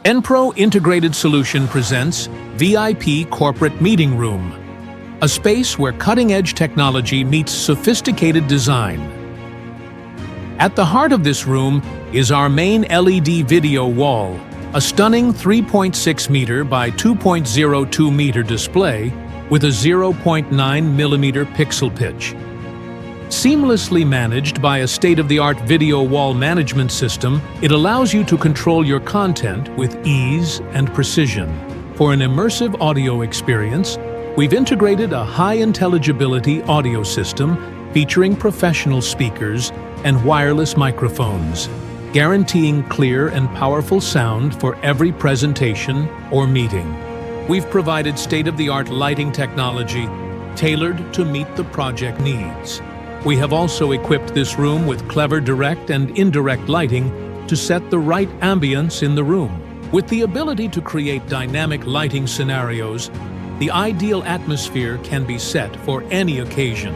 Enpro Integrated Solution presents VIP Corporate Meeting Room, a space where cutting-edge technology meets sophisticated design. At the heart of this room is our main LED video wall, a stunning 3.6 meter by 2.02 meter display with a 0.9 millimeter pixel pitch. Seamlessly managed by a state-of-the-art video wall management system, it allows you to control your content with ease and precision. For an immersive audio experience, we've integrated a high-intelligibility audio system featuring professional speakers and wireless microphones, guaranteeing clear and powerful sound for every presentation or meeting. We've provided state-of-the-art lighting technology tailored to meet the project needs. We have also equipped this room with clever direct and indirect lighting to set the right ambience in the room. With the ability to create dynamic lighting scenarios, the ideal atmosphere can be set for any occasion.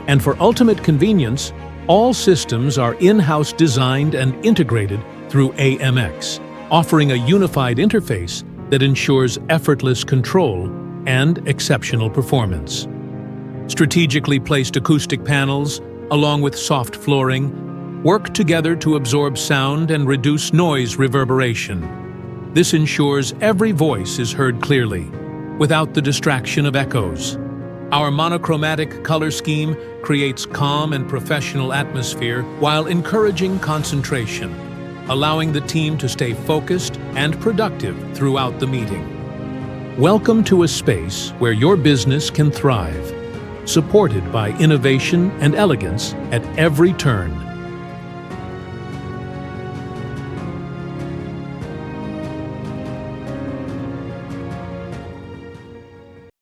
And for ultimate convenience, all systems are in-house designed and integrated through AMX, offering a unified interface that ensures effortless control and exceptional performance. Strategically placed acoustic panels, along with soft flooring, work together to absorb sound and reduce noise reverberation. This ensures every voice is heard clearly, without the distraction of echoes. Our monochromatic color scheme creates calm and professional atmosphere while encouraging concentration, allowing the team to stay focused and productive throughout the meeting. Welcome to a space where your business can thrive, supported by innovation and elegance at every turn.